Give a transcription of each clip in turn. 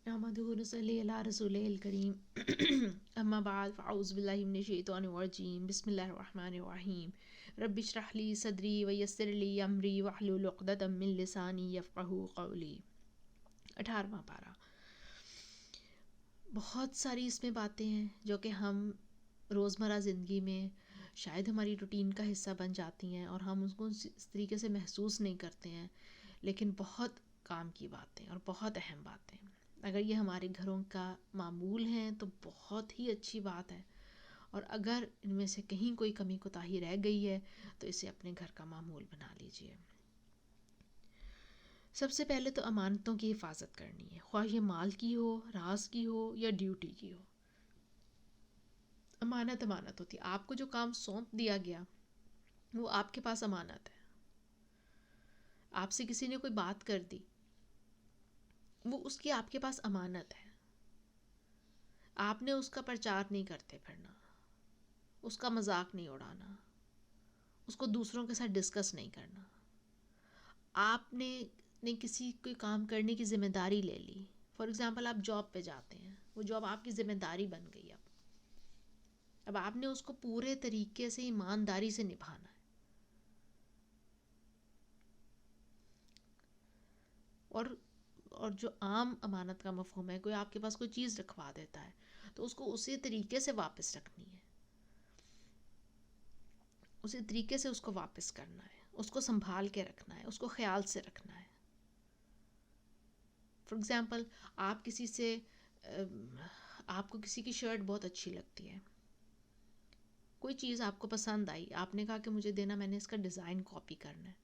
نحمدہ و نصلی علی رسولہ الکریم اما بعد فاعوذ باللہ من الشیطان الرجیم بسم اللہ الرحمن الرحیم رب اشرح لی صدری ویسر لی امری واحلل عقدۃ من لسانی یفقہوا قولی۔ 18واں پارہ۔ بہت ساری اس میں باتیں ہیں جو کہ ہم روزمرہ زندگی میں شاید ہماری روٹین کا حصہ بن جاتی ہیں اور ہم اس کو اس طریقے سے محسوس نہیں کرتے ہیں، لیکن بہت کام کی باتیں اور بہت اہم باتیں۔ اگر یہ ہمارے گھروں کا معمول ہیں تو بہت ہی اچھی بات ہے، اور اگر ان میں سے کہیں کوئی کمی کوتاہی رہ گئی ہے تو اسے اپنے گھر کا معمول بنا لیجئے۔ سب سے پہلے تو امانتوں کی حفاظت کرنی ہے، خواہ یہ مال کی ہو، راز کی ہو یا ڈیوٹی کی ہو۔ امانت امانت ہوتی ہے، آپ کو جو کام سونپ دیا گیا وہ آپ کے پاس امانت ہے۔ آپ سے کسی نے کوئی بات کر دی، وہ اس کی آپ کے پاس امانت ہے۔ آپ نے اس کا پرچار نہیں کرتے پھرنا، اس کا مذاق نہیں اڑانا، اس کو دوسروں کے ساتھ ڈسکس نہیں کرنا۔ آپ نے کسی کوئی کام کرنے کی ذمہ داری لے لی، فار ایگزامپل آپ جاب پہ جاتے ہیں، وہ جاب آپ کی ذمہ داری بن گئی۔ اب آپ نے اس کو پورے طریقے سے ایمانداری سے نبھانا ہے۔ اور جو عام امانت کا مفہوم ہے، کوئی آپ کے پاس کوئی چیز رکھوا دیتا ہے تو اس کو اسی طریقے سے واپس رکھنی ہے، اسی طریقے سے اس کو واپس کرنا ہے، اس کو سنبھال کے رکھنا ہے، اس کو خیال سے رکھنا ہے۔ فار ایگزامپل آپ کسی سے آپ کو کسی کی شرٹ بہت اچھی لگتی ہے، کوئی چیز آپ کو پسند آئی، آپ نے کہا کہ مجھے دینا، میں نے اس کا ڈیزائن کاپی کرنا ہے،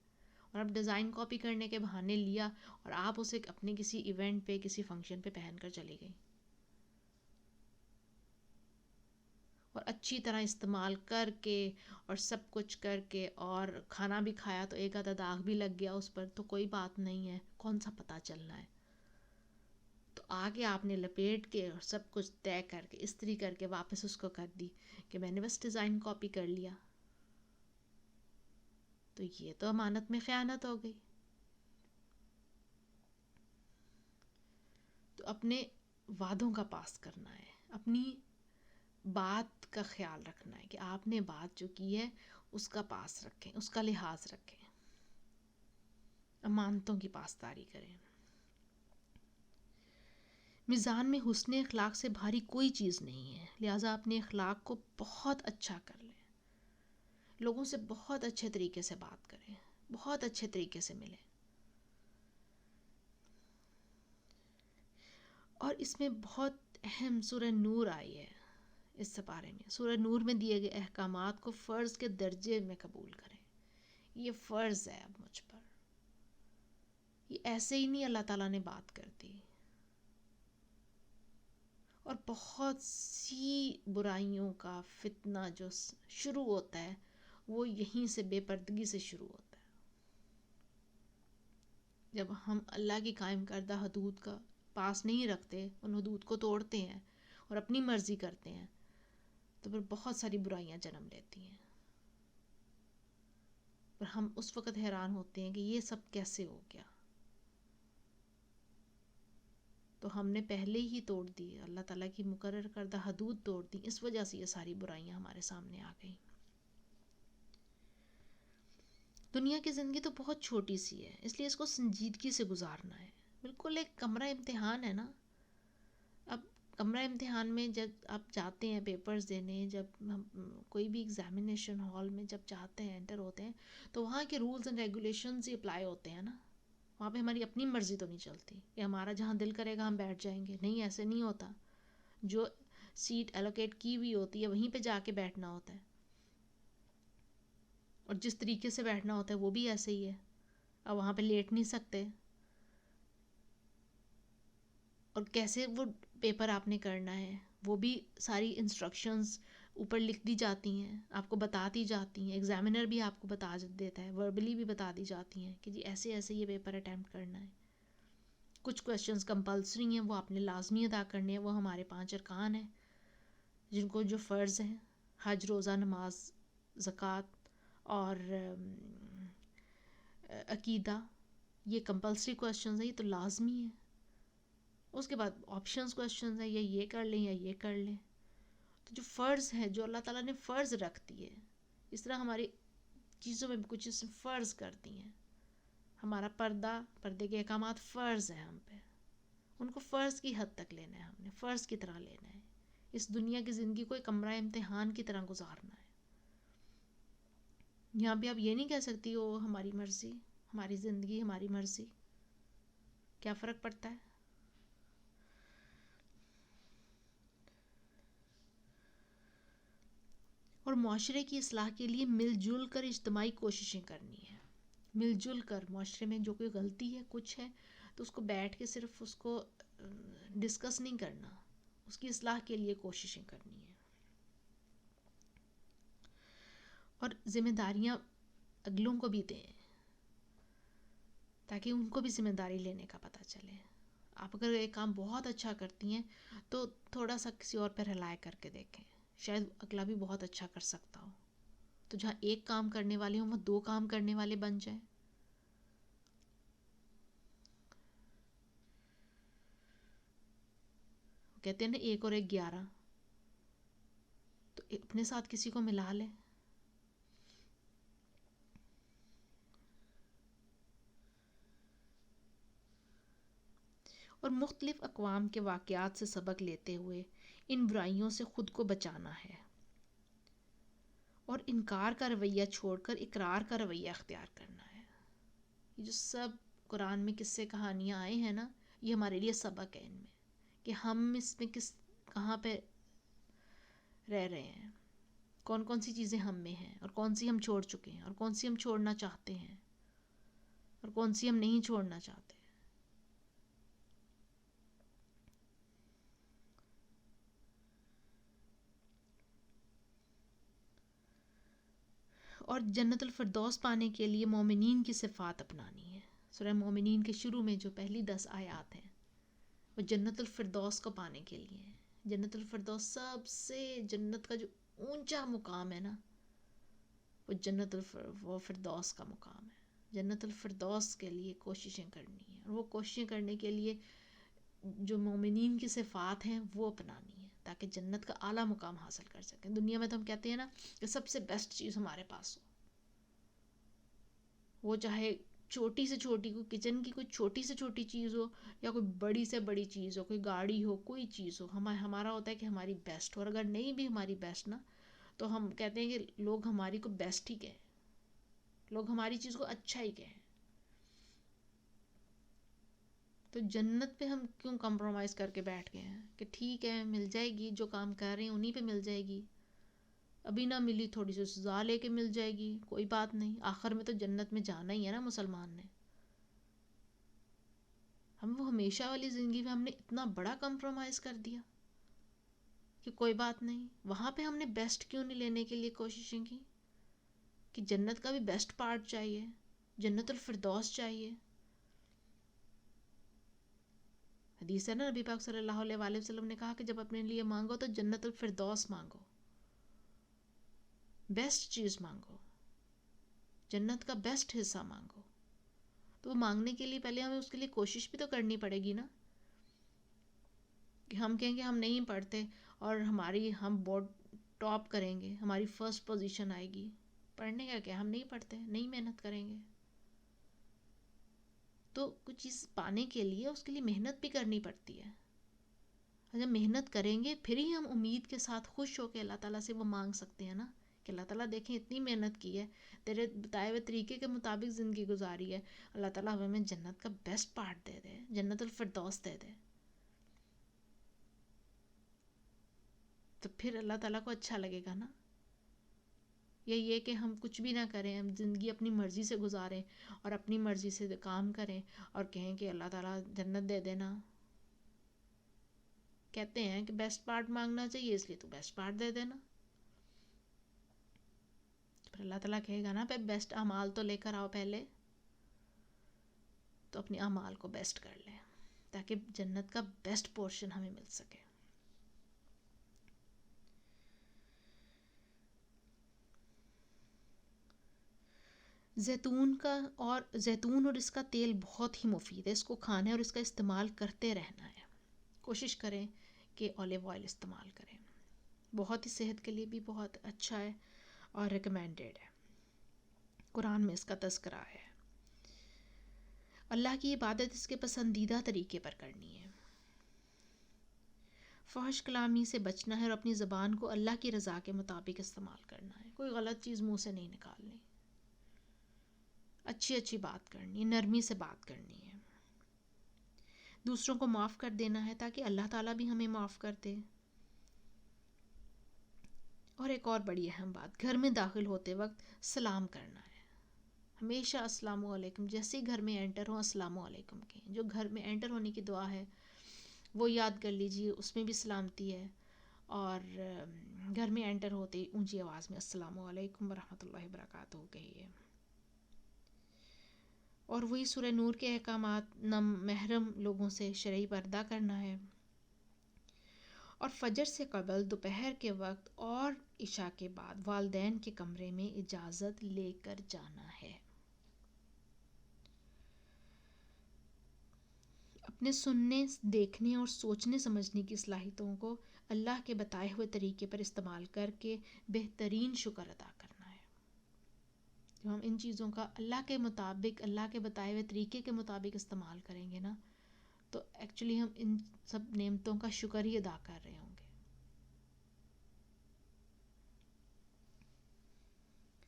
اور اب ڈیزائن کاپی کرنے کے بہانے لیا اور آپ اسے اپنے کسی ایونٹ پہ، کسی فنکشن پہ پہن کر چلی گئی، اور اچھی طرح استعمال کر کے اور سب کچھ کر کے اور کھانا بھی کھایا تو ایک آدھا داغ بھی لگ گیا اس پر، تو کوئی بات نہیں ہے، کون سا پتہ چلنا ہے۔ تو آگے آپ نے لپیٹ کے اور سب کچھ طے کر کے استری کر کے واپس اس کو کر دی کہ میں نے بس ڈیزائن کاپی کر لیا، تو یہ تو امانت میں خیانت ہو گئی۔ تو اپنے وعدوں کا پاس کرنا ہے، اپنی بات کا خیال رکھنا ہے کہ آپ نے بات جو کی ہے اس کا پاس رکھیں، اس کا لحاظ رکھیں، امانتوں کی پاسداری کریں۔ میزان میں حسن اخلاق سے بھاری کوئی چیز نہیں ہے، لہٰذا اپنے اخلاق کو بہت اچھا کر لیں، لوگوں سے بہت اچھے طریقے سے بات کریں، بہت اچھے طریقے سے ملیں۔ اور اس میں بہت اہم سورہ نور آئی ہے، اس سپارے میں سورہ نور میں دیے گئے احکامات کو فرض کے درجے میں قبول کریں۔ یہ فرض ہے اب مجھ پر، یہ ایسے ہی نہیں اللہ تعالیٰ نے بات کر دی۔ اور بہت سی برائیوں کا فتنہ جو شروع ہوتا ہے وہ یہیں سے، بے پردگی سے شروع ہوتا ہے۔ جب ہم اللہ کی قائم کردہ حدود کا پاس نہیں رکھتے، ان حدود کو توڑتے ہیں اور اپنی مرضی کرتے ہیں، تو پھر بہت ساری برائیاں جنم لیتی ہیں، اور ہم اس وقت حیران ہوتے ہیں کہ یہ سب کیسے ہو گیا۔ تو ہم نے پہلے ہی توڑ دی، اللہ تعالیٰ کی مقرر کردہ حدود توڑ دی، اس وجہ سے یہ ساری برائیاں ہمارے سامنے آ گئیں۔ دنیا کی زندگی تو بہت چھوٹی سی ہے، اس لیے اس کو سنجیدگی سے گزارنا ہے، بالکل ایک کمرہ امتحان ہے نا۔ اب کمرہ امتحان میں جب آپ جاتے ہیں پیپرز دینے، جب ہم کوئی بھی ایگزامینیشن ہال میں جب جاتے ہیں، انٹر ہوتے ہیں، تو وہاں کے رولز اینڈ ریگولیشنز ہی اپلائی ہوتے ہیں نا۔ وہاں پہ ہماری اپنی مرضی تو نہیں چلتی کہ ہمارا جہاں دل کرے گا ہم بیٹھ جائیں گے، نہیں، ایسے نہیں ہوتا۔ جو سیٹ ایلوکیٹ کی ہوئی ہوتی ہے وہیں پہ جا کے بیٹھنا ہوتا ہے، اور جس طریقے سے بیٹھنا ہوتا ہے وہ بھی ایسے ہی ہے، اب وہاں پہ لیٹ نہیں سکتے، اور کیسے وہ پیپر آپ نے کرنا ہے وہ بھی ساری انسٹرکشنز اوپر لکھ دی جاتی ہیں، آپ کو بتا دی جاتی ہیں، ایگزامینر بھی آپ کو بتا دیتا ہے، وربلی بھی بتا دی جاتی ہیں کہ جی ایسے ایسے یہ پیپر اٹیمپٹ کرنا ہے۔ کچھ کویسچنز کمپلسری ہیں، وہ آپ نے لازمی ادا کرنے ہیں، وہ ہمارے 5 ارکان ہیں جن کو جو فرض ہیں، حج، روزہ، نماز، زکوٰۃ اور عقیدہ، یہ کمپلسری کویسچنز ہیں، یہ تو لازمی ہیں۔ اس کے بعد آپشنز کوشچنز ہیں، یہ کر لیں یا یہ کر لیں. تو جو فرض ہے، جو اللہ تعالیٰ نے فرض رکھ دیے، اس طرح ہماری چیزوں میں بھی کچھ اس نے فرض کر دی ہیں. ہمارا پردے کے احکامات فرض ہیں ہم پہ، ان کو فرض کی حد تک لینا ہے، ہم نے فرض کی طرح لینا ہے. اس دنیا کی زندگی کو ایک کمرہ امتحان کی طرح گزارنا ہے. یہاں پہ آپ یہ نہیں کہہ سکتی ہو ہماری مرضی، ہماری زندگی ہماری مرضی. کیا فرق پڑتا ہے؟ اور معاشرے کی اصلاح کے لیے مل جل کر اجتماعی کوششیں کرنی ہیں. مل جل کر معاشرے میں جو کوئی غلطی ہے، کچھ ہے، تو اس کو بیٹھ کے صرف اس کو ڈسکس نہیں کرنا، اس کی اصلاح کے لیے کوششیں کرنی ہیں. اور ذمہ داریاں اگلوں کو بھی دیں، تاکہ ان کو بھی ذمہ داری لینے کا پتہ چلے. آپ اگر ایک کام بہت اچھا کرتی ہیں تو تھوڑا سا کسی اور پہ رلائے کر کے دیکھیں، شاید اگلا بھی بہت اچھا کر سکتا ہو. تو جہاں ایک کام کرنے والے ہوں، وہ 2 کام کرنے والے بن جائیں. کہتے ہیں نا 1 اور 1 11، تو اپنے ساتھ کسی کو ملا لیں. اور مختلف اقوام کے واقعات سے سبق لیتے ہوئے ان برائیوں سے خود کو بچانا ہے، اور انکار کا رویہ چھوڑ کر اقرار کا رویہ اختیار کرنا ہے. یہ جو سب قرآن میں قصے کہانیاں آئے ہیں نا، یہ ہمارے لیے سبق ہے ان میں، کہ ہم اس میں کہاں پہ رہ رہے ہیں، کون کون سی چیزیں ہم میں ہیں، اور کون سی ہم چھوڑ چکے ہیں، اور کون سی ہم چھوڑنا چاہتے ہیں، اور کون سی ہم نہیں چھوڑنا چاہتے. اور جنت الفردوس پانے کے لیے مومنین کی صفات اپنانی ہے. سورہ مومنین کے شروع میں جو پہلی 10 آیات ہیں، وہ جنت الفردوس کو پانے کے لیے ہیں. جنت الفردوس سب سے جنت کا جو اونچا مقام ہے نا، وہ فردوس کا مقام ہے. جنت الفردوس کے لیے کوششیں کرنی ہیں، اور وہ کوششیں کرنے کے لیے جو مومنین کی صفات ہیں وہ اپنانی ہے، تاکہ جنت کا اعلیٰ مقام حاصل کر سکیں. دنیا میں تو ہم کہتے ہیں نا کہ سب سے بیسٹ چیز ہمارے پاس ہو، وہ چاہے چھوٹی سے چھوٹی، کوئی کچن کی کوئی چھوٹی سے چھوٹی چیز ہو، یا کوئی بڑی سے بڑی چیز ہو، کوئی گاڑی ہو، کوئی چیز ہو، ہمارا ہوتا ہے کہ ہماری بیسٹ ہو. اور اگر نہیں بھی ہماری بیسٹ نا، تو ہم کہتے ہیں کہ لوگ ہماری کو بیسٹ ہی کہیں، لوگ ہماری چیز کو اچھا ہی کہیں. تو جنت پہ ہم کیوں کمپرومائز کر کے بیٹھ گئے ہیں کہ ٹھیک ہے مل جائے گی، جو کام کر رہے ہیں انہی پہ مل جائے گی، ابھی نہ ملی تھوڑی سی سزا لے کے مل جائے گی، کوئی بات نہیں، آخر میں تو جنت میں جانا ہی ہے نا مسلمان نے. ہم وہ ہمیشہ والی زندگی میں ہم نے اتنا بڑا کمپرومائز کر دیا کہ کوئی بات نہیں. وہاں پہ ہم نے بیسٹ کیوں نہیں لینے کے لیے کوششیں کی کہ جنت کا بھی بیسٹ پارٹ چاہیے، جنت الفردوس چاہیے. حدیث ہے نا، نبی پاک صلی اللہ علیہ وآلہ وسلم نے کہا کہ جب اپنے لیے مانگو تو جنت الفردوس مانگو، بیسٹ چیز مانگو، جنت کا بیسٹ حصہ مانگو. تو وہ مانگنے کے لیے پہلے ہمیں اس کے لیے کوشش بھی تو کرنی پڑے گی نا. کہ ہم کہیں گے ہم نہیں پڑھتے اور ہم بورڈ ٹاپ کریں گے، ہماری فرسٹ پوزیشن آئے گی، پڑھنے کا کیا، ہم نہیں پڑھتے، نہیں محنت کریں گے. تو کچھ چیز پانے کے لیے اس کے لیے محنت بھی کرنی پڑتی ہے. جب محنت کریں گے پھر ہی ہم امید کے ساتھ خوش ہو کے اللہ تعالیٰ سے وہ مانگ سکتے ہیں نا، کہ اللہ تعالیٰ دیکھیں اتنی محنت کی ہے، تیرے بتائے ہوئے طریقے کے مطابق زندگی گزاری ہے، اللہ تعالیٰ ہمیں جنت کا بیسٹ پارٹ دے دے، جنت الفردوس دے دے. تو پھر اللہ تعالیٰ کو اچھا لگے گا نا. یہ کہ ہم کچھ بھی نہ کریں، ہم زندگی اپنی مرضی سے گزاریں اور اپنی مرضی سے کام کریں اور کہیں کہ اللہ تعالیٰ جنت دے دینا. کہتے ہیں کہ بیسٹ پارٹ مانگنا چاہیے، اس لیے تو بیسٹ پارٹ دے دینا. پھر اللہ تعالیٰ کہے گا نا پہ بیسٹ اعمال تو لے کر آؤ پہلے، تو اپنے اعمال کو بیسٹ کر لیں تاکہ جنت کا بیسٹ پورشن ہمیں مل سکے. زیتون اور اس کا تیل بہت ہی مفید ہے، اس کو کھانا ہے اور اس کا استعمال کرتے رہنا ہے. کوشش کریں کہ اولیو آئل استعمال کریں، بہت ہی صحت کے لیے بھی بہت اچھا ہے اور ریکمینڈیڈ ہے، قرآن میں اس کا تذکرہ ہے۔ اللہ کی عبادت اس کے پسندیدہ طریقے پر کرنی ہے، فحش کلامی سے بچنا ہے اور اپنی زبان کو اللہ کی رضا کے مطابق استعمال کرنا ہے، کوئی غلط چیز منہ سے نہیں نکالنی، اچھی اچھی بات کرنی، نرمی سے بات کرنی ہے، دوسروں کو معاف کر دینا ہے تاکہ اللہ تعالیٰ بھی ہمیں معاف کر دے۔ اور ایک اور بڑی اہم بات، گھر میں داخل ہوتے وقت سلام کرنا ہے، ہمیشہ السلام علیکم، جیسے ہی گھر میں انٹر ہوں السلام علیکم کے، جو گھر میں انٹر ہونے کی دعا ہے وہ یاد کر لیجئے، اس میں بھی سلامتی ہے، اور گھر میں انٹر ہوتے ہی اونچی آواز میں السلام علیکم ورحمۃ اللہ وبرکاتہ کہیے۔ اور وہی سورہ نور کے احکامات، نم محرم لوگوں سے شرعی پردہ کرنا ہے، اور فجر سے قبل، دوپہر کے وقت اور عشاء کے بعد والدین کے کمرے میں اجازت لے کر جانا ہے۔ اپنے سننے، دیکھنے اور سوچنے سمجھنے کی صلاحیتوں کو اللہ کے بتائے ہوئے طریقے پر استعمال کر کے بہترین شکر ادا کرنا ہے۔ جب ہم ان چیزوں کا اللہ کے مطابق، اللہ کے بتائے ہوئے طریقے کے مطابق استعمال کریں گے نا، تو ایکچولی ہم ان سب نعمتوں کا شکر ہی ادا کر رہے ہوں گے۔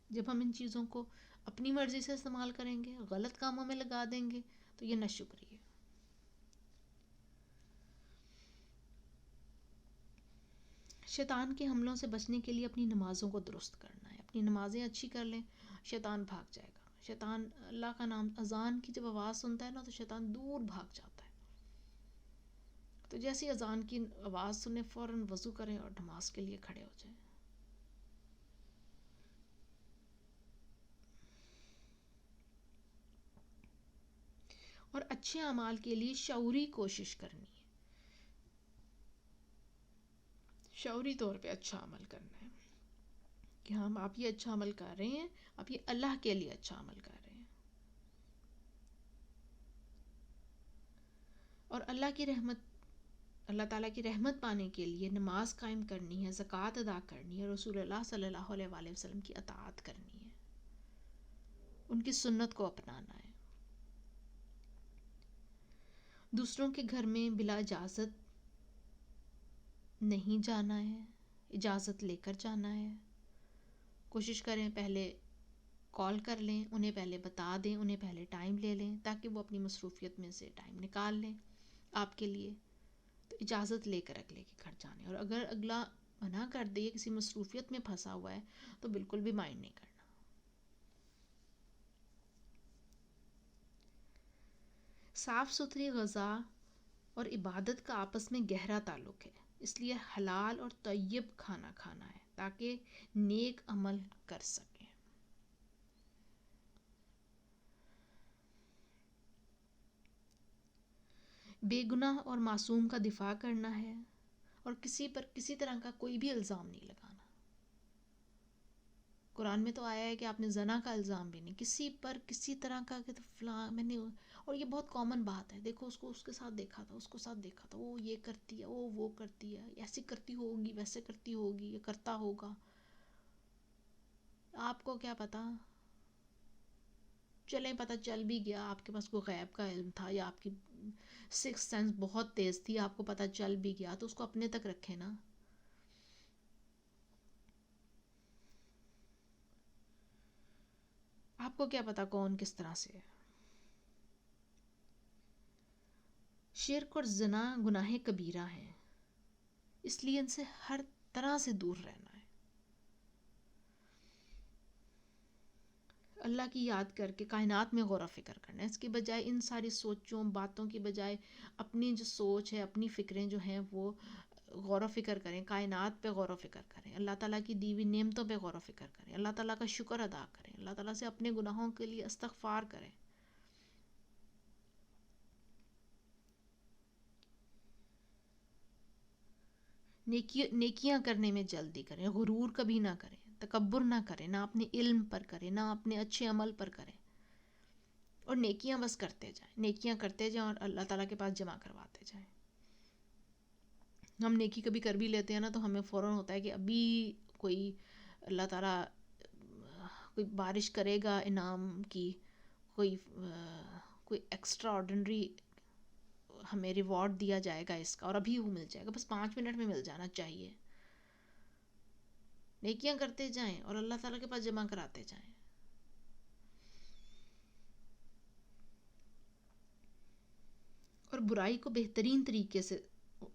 جب ہم ان چیزوں کو اپنی مرضی سے استعمال کریں گے، غلط کاموں میں لگا دیں گے، تو یہ ناشکری ہے۔ شیطان کے حملوں سے بچنے کے لیے اپنی نمازوں کو درست کرنا ہے، اپنی نمازیں اچھی کر لیں، شیطان بھاگ جائے گا۔ شیطان اللہ کا نام، اذان کی جب آواز سنتا ہے نا تو شیطان دور بھاگ جاتا ہے، تو جیسی اذان کی آواز سنیں فوراً وضو کریں اور نماز کے لیے کھڑے ہو جائیں۔ اور اچھے اعمال کے لیے شعوری کوشش کرنی ہے، شعوری طور پہ اچھا عمل کرنا ہے کہ ہم آپ یہ اچھا عمل کر رہے ہیں، آپ یہ اللہ کے لیے اچھا عمل کر رہے ہیں، اور اللہ کی رحمت، اللہ تعالیٰ کی رحمت پانے کے لیے نماز قائم کرنی ہے، زکوٰۃ ادا کرنی ہے، رسول اللہ صلی اللہ علیہ وآلہ وسلم کی اطاعت کرنی ہے، ان کی سنت کو اپنانا ہے، دوسروں کے گھر میں بلا اجازت نہیں جانا ہے، اجازت لے کر جانا ہے، کوشش کریں پہلے کال کر لیں، انہیں پہلے بتا دیں، انہیں پہلے ٹائم لے لیں تاکہ وہ اپنی مصروفیت میں سے ٹائم نکال لیں آپ کے لیے، تو اجازت لے کر اگلے کے گھر جانے، اور اگر اگلا منع کر دے، کسی مصروفیت میں پھنسا ہوا ہے، تو بالکل بھی مائنڈ نہیں کرنا۔ صاف ستھری غذا اور عبادت کا آپس میں گہرا تعلق ہے، اس لیے حلال اور طیب کھانا کھانا ہے تاکہ نیک عمل کر سکیں۔ بے گناہ اور معصوم کا دفاع کرنا ہے، اور کسی پر کسی طرح کا کوئی بھی الزام نہیں لگانا۔ قرآن میں تو آیا ہے کہ آپ نے زنا کا الزام بھی نہیں، کسی پر کسی طرح کا کہ فلاں میں نے، اور یہ بہت کامن بات ہے، دیکھو اس کو اس کے ساتھ دیکھا تھا، اس کو ساتھ دیکھا تھا، وہ یہ کرتی ہے، وہ کرتی ہے، ایسی کرتی ہوگی، ویسے کرتی ہوگی، یہ کرتا ہوگا، آپ کو کیا پتا؟ چلیں پتہ چل بھی گیا، آپ کے پاس کوئی غیب کا علم تھا یا آپ کی سکس سینس بہت تیز تھی، آپ کو پتہ چل بھی گیا، تو اس کو اپنے تک رکھیں نا۔ آپ کو کیا پتا کون کس طرح سے ہے۔ شرک اور زنا گناہ کبیرہ ہیں، اس لیے ان سے ہر طرح سے دور رہنا ہے۔ اللہ کی یاد کر کے کائنات میں غور و فکر کرنا ہے، اس کے بجائے ان ساری سوچوں باتوں کی بجائے اپنی جو سوچ ہے، اپنی فکریں جو ہیں وہ غور و فکر کریں، کائنات پہ غور و فکر کریں، اللہ تعالیٰ کی دی ہوئی نعمتوں پہ غور و فکر کریں، اللہ تعالیٰ کا شکر ادا کریں، اللہ تعالیٰ سے اپنے گناہوں کے لیے استغفار کریں۔ نیکیاں کرنے میں جلدی کریں، غرور کبھی نہ کریں، تکبر نہ کریں، نہ اپنے علم پر کریں، نہ اپنے اچھے عمل پر کریں، اور نیکیاں بس کرتے جائیں، نیکیاں کرتے جائیں اور اللہ تعالیٰ کے پاس جمع کرواتے جائیں۔ ہم نیکی کبھی کر بھی لیتے ہیں نا تو ہمیں فوراً ہوتا ہے کہ ابھی کوئی اللہ تعالیٰ کوئی بارش کرے گا انعام کی، کوئی کوئی ایکسٹرا آرڈنری ہمیں ریوارڈ دیا جائے گا اس کا، اور ابھی وہ مل جائے گا، بس 5 منٹ میں مل جانا چاہیے. نیکیاں کرتے جائیں اور اللہ تعالیٰ کے پاس جمع کراتے جائیں. اور برائی کو بہترین طریقے سے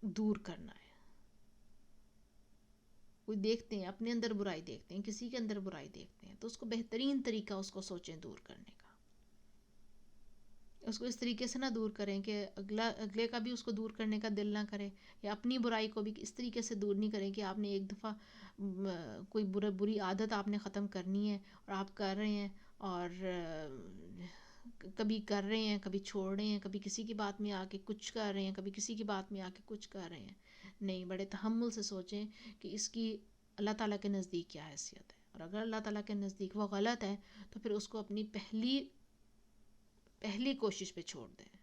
دور کرنا ہے. کوئی دیکھتے ہیں اپنے اندر برائی دیکھتے ہیں، کسی کے اندر برائی دیکھتے ہیں، تو اس کو بہترین طریقہ اس کو سوچیں دور کرنے کا. اس کو اس طریقے سے نہ دور کریں کہ اگلے کا بھی اس کو دور کرنے کا دل نہ کرے، یا اپنی برائی کو بھی اس طریقے سے دور نہیں کریں کہ آپ نے ایک دفعہ کوئی بری عادت آپ نے ختم کرنی ہے اور آپ کر رہے ہیں، اور کبھی کر رہے ہیں، کبھی چھوڑ رہے ہیں، کبھی کسی کی بات میں آ کے کچھ کر رہے ہیں، کبھی کسی کی بات میں آ کے کچھ کر رہے ہیں. نہیں، بڑے تحمل سے سوچیں کہ اس کی اللہ تعالیٰ کے نزدیک کیا حیثیت ہے، اور اگر اللہ تعالیٰ کے نزدیک وہ غلط ہے تو پھر اس کو اپنی پہلی کوشش پہ چھوڑ دیں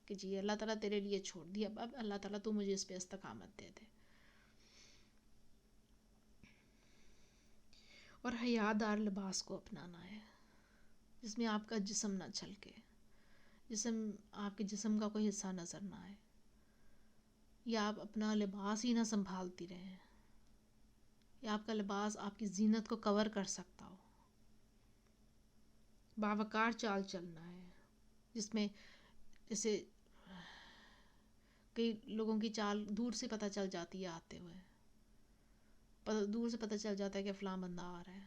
کہ جی اللہ تعالیٰ تیرے لیے چھوڑ دیا، اب اللہ تعالیٰ تو مجھے اس پہ استقامت دے دے. اور حیادار لباس کو اپنانا ہے جس میں آپ کا جسم نہ چھلکے، آپ کے جسم کا کوئی حصہ نظر نہ آئے، یا آپ اپنا لباس ہی نہ سنبھالتی رہیں، یا آپ کا لباس آپ کی زینت کو کور کر سکتا ہو. باوقار چال چلنا ہے جس میں جیسے کئی لوگوں کی چال دور سے پتہ چل جاتی ہے، آتے ہوئے دور سے پتہ چل جاتا ہے کہ فلاں بندہ آ رہا ہے،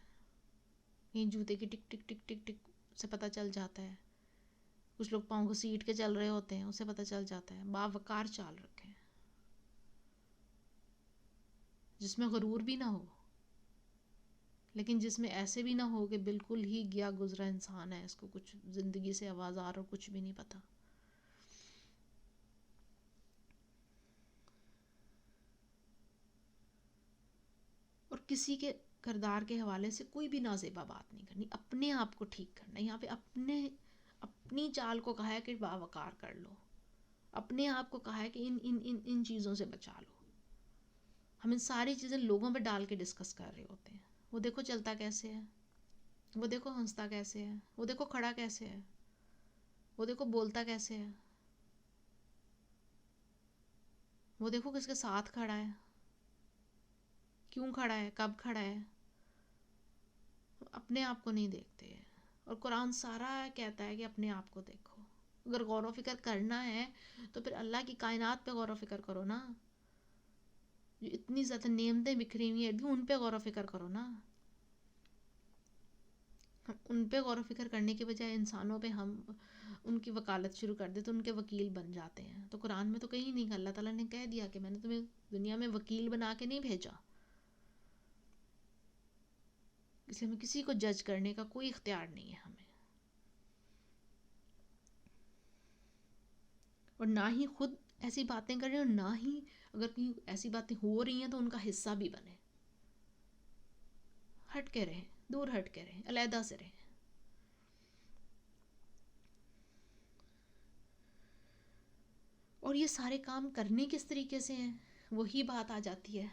کہیں جوتے کی ٹک ٹک ٹک ٹک ٹک سے پتہ چل جاتا ہے، کچھ لوگ پاؤں کو سیٹ کے چل رہے ہوتے ہیں، اس سے پتہ چل جاتا ہے. باوقار چال رکھیں جس میں غرور بھی نہ ہو، لیکن جس میں ایسے بھی نہ ہو کہ بالکل ہی گیا گزرا انسان ہے، اس کو کچھ زندگی سے آوازار اور کچھ بھی نہیں پتا. اور کسی کے کردار کے حوالے سے کوئی بھی نازیبا بات نہیں کرنی، اپنے آپ کو ٹھیک کرنا. یہاں پہ اپنی چال کو کہا ہے کہ باوقار کر لو، اپنے آپ کو کہا ہے کہ ان چیزوں سے بچا لو. ہم ان ساری چیزیں لوگوں پہ ڈال کے ڈسکس کر رہے ہوتے ہیں. وہ دیکھو چلتا کیسے ہے، وہ دیکھو ہنستا کیسے ہے، وہ دیکھو کھڑا کیسے ہے، وہ دیکھو بولتا کیسے ہے، وہ دیکھو کس کے ساتھ کھڑا ہے، کیوں کھڑا ہے، کب کھڑا ہے. اپنے آپ کو نہیں دیکھتے. اور قرآن سارا کہتا ہے کہ اپنے آپ کو دیکھو. اگر غور و فکر کرنا ہے تو پھر اللہ کی کائنات پہ غور و فکر کرو نا، جو اتنی زیادہ نعمتیں بکھری ہوئی ہیں بھی ان پہ غور و فکر کرو نا. ان پہ غور و فکر کرنے کے بجائے انسانوں پہ ہم ان کی وکالت شروع کر دیں تو ان کے وکیل بن جاتے ہیں. تو قرآن میں تو کہیں نہیں، اللہ تعالیٰ نے کہہ دیا کہ میں نے تمہیں دنیا میں وکیل بنا کے نہیں بھیجا، اس لیے ہمیں کسی کو جج کرنے کا کوئی اختیار نہیں ہے ہمیں، اور نہ ہی خود ایسی باتیں کریں، اور نہ ہی اگر کہیں ایسی باتیں ہو رہی ہیں تو ان کا حصہ بھی بنے. ہٹ کے رہیں، دور ہٹ کے رہیں، علیحدہ سے رہیں. اور یہ سارے کام کرنے کس طریقے سے ہیں، وہی بات آ جاتی ہے.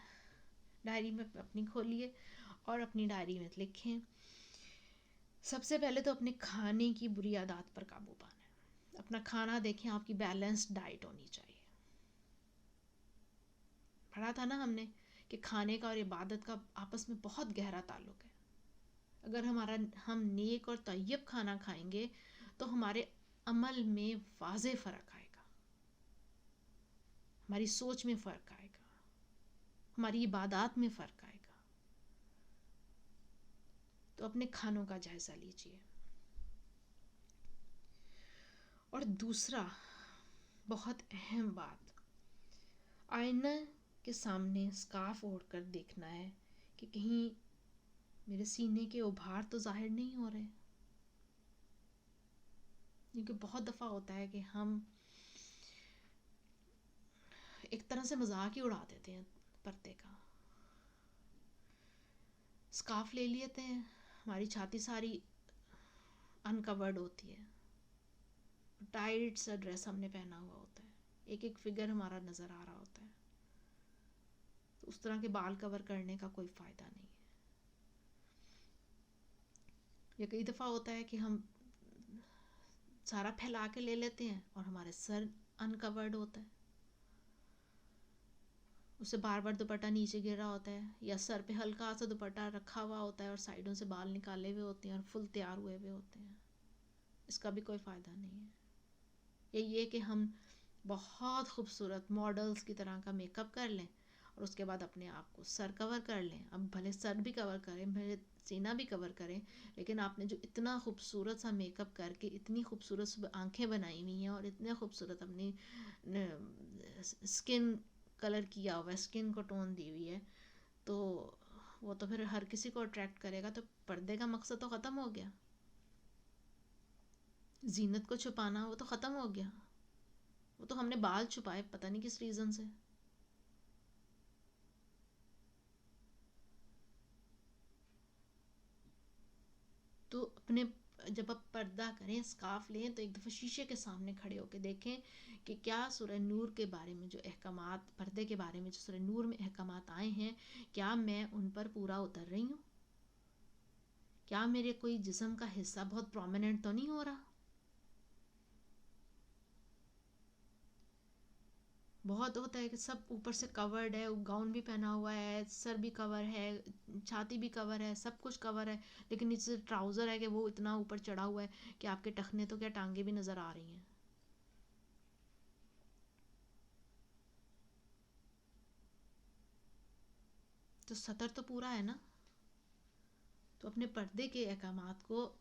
ڈائری میں اپنی کھولیے اور اپنی ڈائری میں لکھیں. سب سے پہلے تو اپنے کھانے کی بری عادات پر قابو پانا ہے. اپنا کھانا دیکھیں، آپ کی بیلنسڈ ڈائٹ ہونی چاہیے. پڑھا تھا نا ہم نے کہ کھانے کا اور عبادت کا آپس میں بہت گہرا تعلق ہے. اگر ہم نیک اور طیب کھانا کھائیں گے تو ہمارے عمل میں واضح فرق آئے گا، ہماری سوچ میں فرق آئے گا، ہماری عبادات میں فرق آئے گا. تو اپنے کھانوں کا جائزہ لیجئے. اور دوسرا بہت اہم بات، آئینہ کے سامنے اسکارف اوڑھ کر دیکھنا ہے کہ کہیں میرے سینے کے ابھار تو ظاہر نہیں ہو رہے. کیونکہ بہت دفعہ ہوتا ہے کہ ہم ایک طرح سے مذاق ہی اڑا دیتے ہیں پردے کا. اسکارف لے لیتے ہیں، ہماری چھاتی ساری انکورڈ ہوتی ہے، ٹائٹ سا ڈریس ہم نے پہنا ہوا ہوتا ہے، ایک ایک فگر ہمارا نظر آ رہا ہوتا ہے. تو اس طرح کے بال کور کرنے کا کوئی فائدہ نہیں ہے. یا کئی دفعہ ہوتا ہے کہ ہم سارا پھیلا کے لے لیتے ہیں اور ہمارے سر انکورڈ ہوتا ہے, اسے بار بار دوپٹہ نیچے گر رہا ہوتا ہے, یا سر پہ ہلکا سا دوپٹہ رکھا ہوا ہوتا ہے اور سائڈوں سے بال نکالے ہوئے ہوتے ہیں اور فل تیار ہوئے ہوئے ہوتے ہیں. اس کا بھی کوئی فائدہ نہیں ہے. یا یہ کہ ہم بہت خوبصورت ماڈلز کی طرح کا میک اپ کر لیں اور اس کے بعد اپنے آپ کو سر کور کر لیں. اب بھلے سر بھی کور کریں, بھلے سینہ بھی کور کریں, لیکن آپ نے جو اتنا خوبصورت سا میک اپ کر کے اتنی خوبصورت آنکھیں بنائی ہوئی ہیں اور اتنے خوبصورت اپنی اسکن کلر کیا ہوا ہے, اسکن کو ٹون دی ہوئی ہے, تو وہ تو پھر ہر کسی کو اٹریکٹ کرے گا. تو پردے کا مقصد تو ختم ہو گیا, زینت کو چھپانا وہ تو ختم ہو گیا. وہ تو ہم نے بال چھپائے پتہ نہیں کس ریزن سے. تو اپنے جب آپ پردہ کریں, اسکارف لیں, تو ایک دفعہ شیشے کے سامنے کھڑے ہو کے دیکھیں کہ کیا سورہ نور کے بارے میں جو احکامات, پردے کے بارے میں جو سورہ نور میں احکامات آئے ہیں, کیا میں ان پر پورا اتر رہی ہوں؟ کیا میرے کوئی جسم کا حصہ بہت پرومیننٹ تو نہیں ہو رہا؟ بہت ہوتا ہے کہ سب اوپر سے کورڈ ہے, گاؤن بھی پہنا ہوا ہے, سر بھی کور ہے, چھاتی بھی کور ہے, سب کچھ کور ہے, لیکن نیچے سے ٹراؤزر ہے کہ وہ اتنا اوپر چڑھا ہوا ہے کہ آپ کے ٹخنے تو کیا ٹانگیں بھی نظر آ رہی ہیں. تو سطر تو پورا ہے نا. تو اپنے پردے کے احکامات کو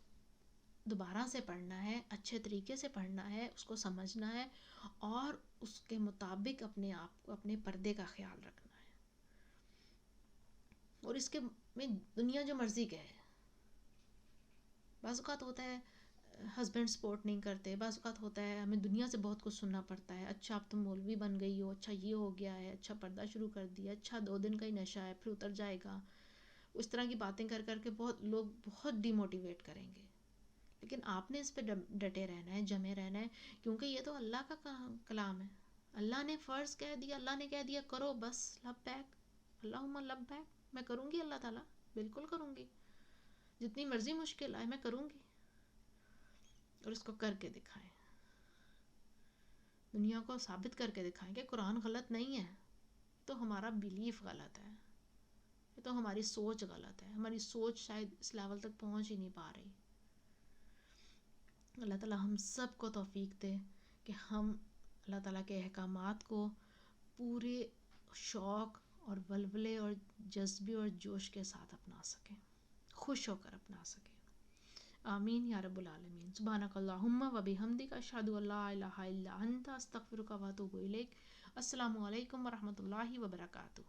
دوبارہ سے پڑھنا ہے, اچھے طریقے سے پڑھنا ہے, اس کو سمجھنا ہے اور اس کے مطابق اپنے آپ کو, اپنے پردے کا خیال رکھنا ہے. اور اس کے میں دنیا جو مرضی کہے, بعض اوقات ہوتا ہے ہسبینڈ سپورٹ نہیں کرتے, بعض اوقات ہوتا ہے ہمیں دنیا سے بہت کچھ سننا پڑتا ہے, اچھا اب تم مولوی بن گئی ہو, اچھا یہ ہو گیا ہے, اچھا پردہ شروع کر دیا, اچھا 2 دن کا ہی نشہ ہے پھر اتر جائے گا. اس طرح کی باتیں کر کر کے بہت لوگ بہت ڈی موٹیویٹ کریں گے. لیکن آپ نے اس پہ ڈٹے رہنا ہے, جمے رہنا ہے, کیونکہ یہ تو اللہ کا کلام ہے. اللہ نے فرض کہہ دیا, اللہ نے کہہ دیا کرو, بس لبیک اللہم لبیک, میں کروں گی, اللہ تعالیٰ بالکل کروں گی, جتنی مرضی مشکل آئے میں کروں گی. اور اس کو کر کے دکھائیں, دنیا کو ثابت کر کے دکھائیں کہ قرآن غلط نہیں ہے, تو ہمارا بیلیف غلط ہے, یہ تو ہماری سوچ غلط ہے, ہماری سوچ شاید اس لیول تک پہنچ ہی نہیں پا رہی. اللہ تعالیٰ ہم سب کو توفیق دے کہ ہم اللہ تعالیٰ کے احکامات کو پورے شوق اور ولولے اور جذبے اور جوش کے ساتھ اپنا سکیں, خوش ہو کر اپنا سکیں. آمین یا رب العالمین. سبحانک اللہم و بحمدک, اشہد ان لا الہ الا انت, استغفرک و اتوب الیک. السلام علیکم ورحمۃ اللہ وبرکاتہ.